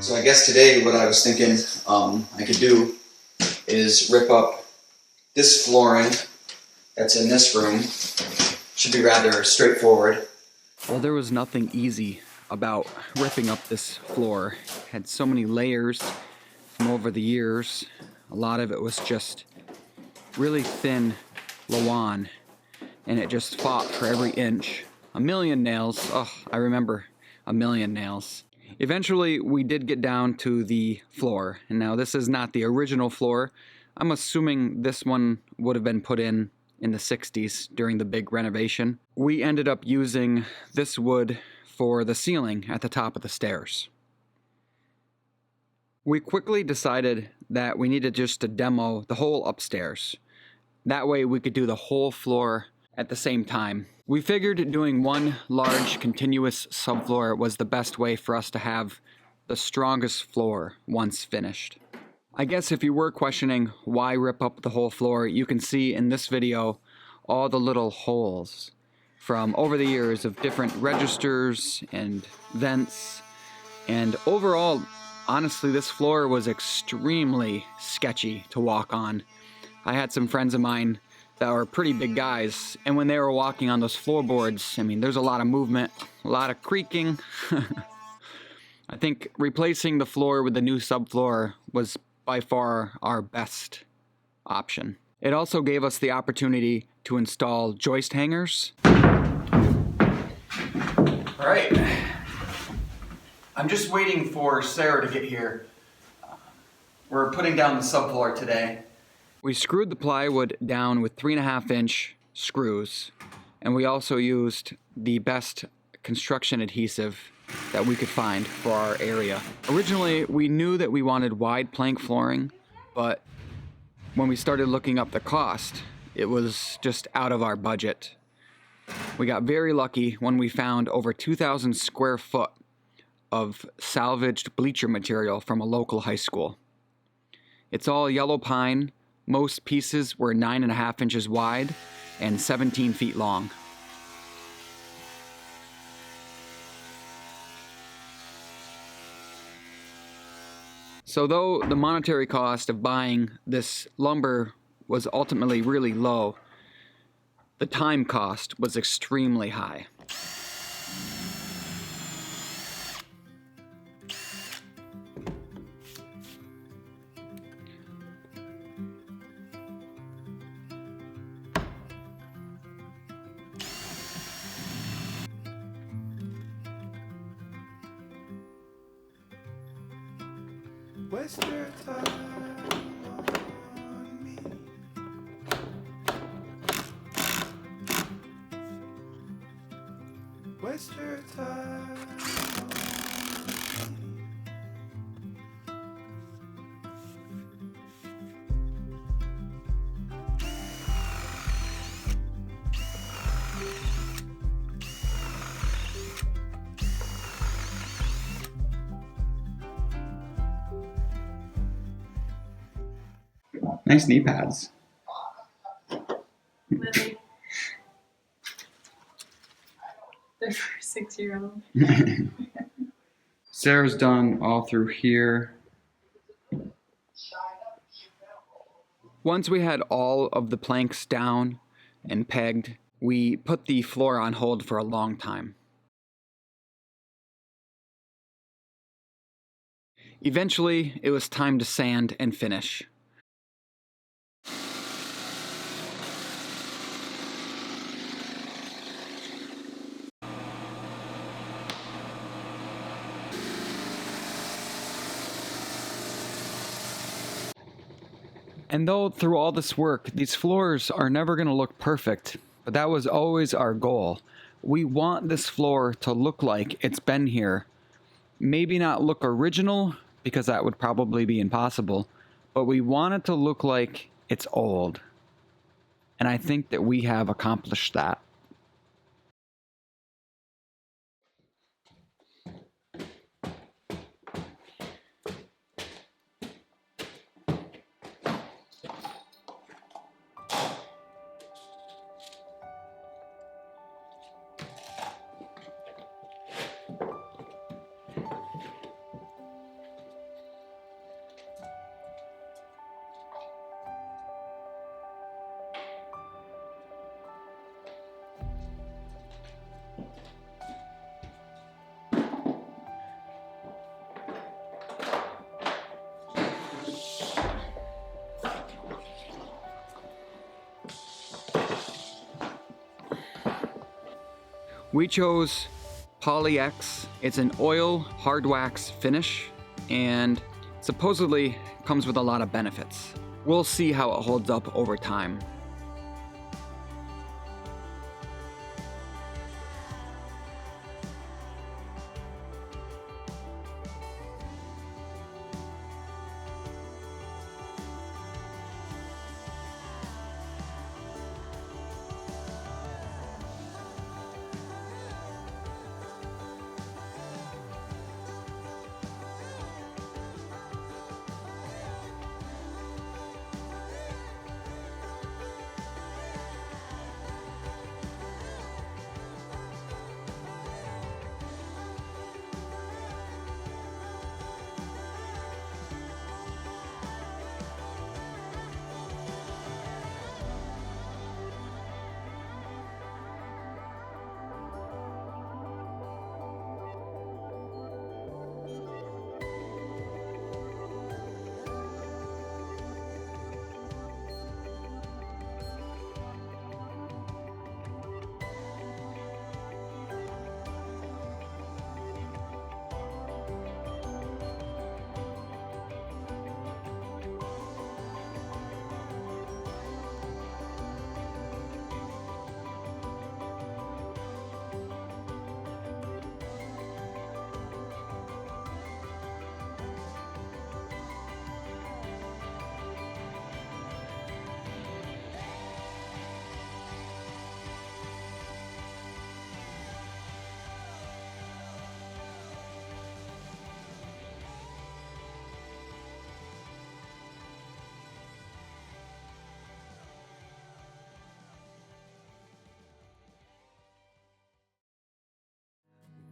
So I guess today what I was thinking I could do is rip up this flooring that's in this room. Should be rather straightforward. Well, there was nothing easy about ripping up this floor. It had so many layers from over the years. A lot of it was just really thin lawn, and it just fought for every inch. A million nails. Oh, I remember a million nails. Eventually, we did get down to the floor. And now this is not the original floor. I'm assuming this one would have been put in the 60s during the big renovation. We ended up using this wood for the ceiling at the top of the stairs. We quickly decided that we needed just to demo the whole upstairs. That way we could do the whole floor at the same time. We figured doing one large continuous subfloor was the best way for us to have the strongest floor once finished. I guess if you were questioning why rip up the whole floor, you can see in this video all the little holes from over the years of different registers and vents. And overall, honestly, this floor was extremely sketchy to walk on. I had some friends of mine that were pretty big guys, and when they were walking on those floorboards, I mean, there's a lot of movement, a lot of creaking. I think replacing the floor with the new subfloor was by far our best option. It also gave us the opportunity to install joist hangers. All right, I'm just waiting for Sarah to get here. We're putting down the subfloor today. We screwed the plywood down with 3.5-inch screws, and we also used the best construction adhesive that we could find for our area. Originally, we knew that we wanted wide plank flooring, but when we started looking up the cost, it was just out of our budget. We got very lucky when we found over 2,000 square foot of salvaged bleacher material from a local high school. It's all yellow pine. Most pieces were 9.5 inches wide and 17 feet long. So though the monetary cost of buying this lumber was ultimately really low, the time cost was extremely high. Waste your time on me. Waste your time on me. Nice knee pads. Lily. They're for a 6-year-old. Sarah's done all through here. Once we had all of the planks down and pegged, we put the floor on hold for a long time. Eventually, it was time to sand and finish. And though through all this work, these floors are never going to look perfect, but that was always our goal. We want this floor to look like it's been here. Maybe not look original, because that would probably be impossible, but we want it to look like it's old. And I think that we have accomplished that. We chose Poly X. It's an oil hard wax finish and supposedly comes with a lot of benefits. We'll see how it holds up over time.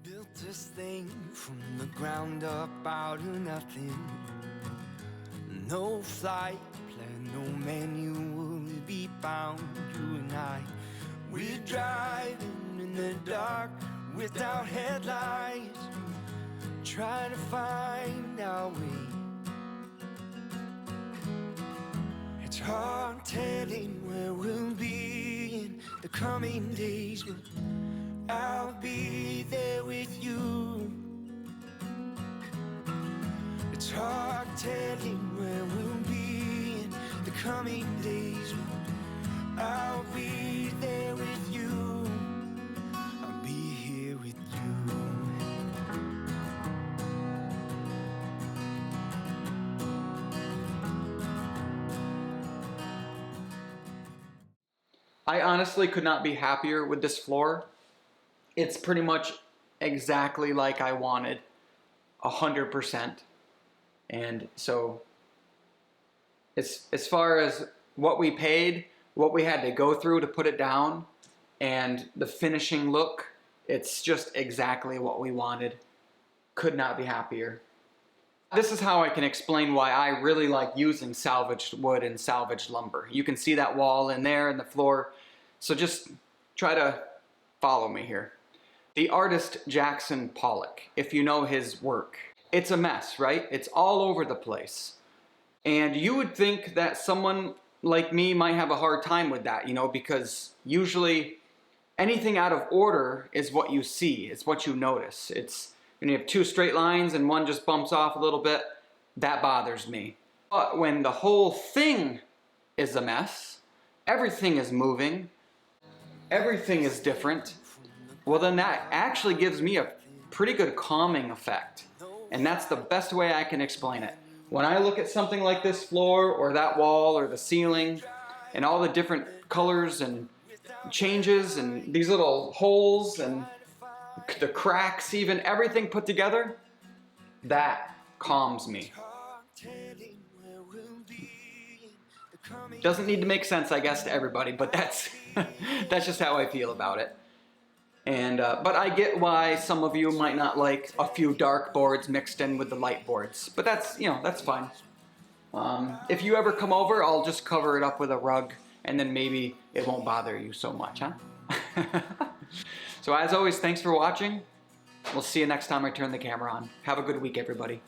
Built this thing from the ground up out of nothing. No flight plan, no manual to be found. You and I, we're driving in the dark without headlights, trying to find our way. It's hard telling where we'll be in the coming days, but I'll be there with you. It's hard telling where we'll be in the coming days, but I'll be there with you. I'll be here with you. I honestly could not be happier with this floor. It's pretty much exactly like I wanted, 100%. And so, as far as what we paid, what we had to go through to put it down, and the finishing look, it's just exactly what we wanted. Could not be happier. This is how I can explain why I really like using salvaged wood and salvaged lumber. You can see that wall in there and the floor. So just try to follow me here. The artist Jackson Pollock, if you know his work, it's a mess, right? It's all over the place. And you would think that someone like me might have a hard time with that, you know, because usually anything out of order is what you see, it's what you notice. It's when you have two straight lines and one just bumps off a little bit, that bothers me. But when the whole thing is a mess, everything is moving, everything is different, well then that actually gives me a pretty good calming effect. And that's the best way I can explain it. When I look at something like this floor or that wall or the ceiling and all the different colors and changes and these little holes and the cracks, even everything put together, that calms me. Doesn't need to make sense, I guess, to everybody, but that's that's just how I feel about it. And but I get why some of you might not like a few dark boards mixed in with the light boards, but that's, you know, that's fine. If you ever come over, I'll just cover it up with a rug, and then maybe it won't bother you so much, huh? So as always, thanks for watching. We'll see you next time I turn the camera on. Have a good week, everybody.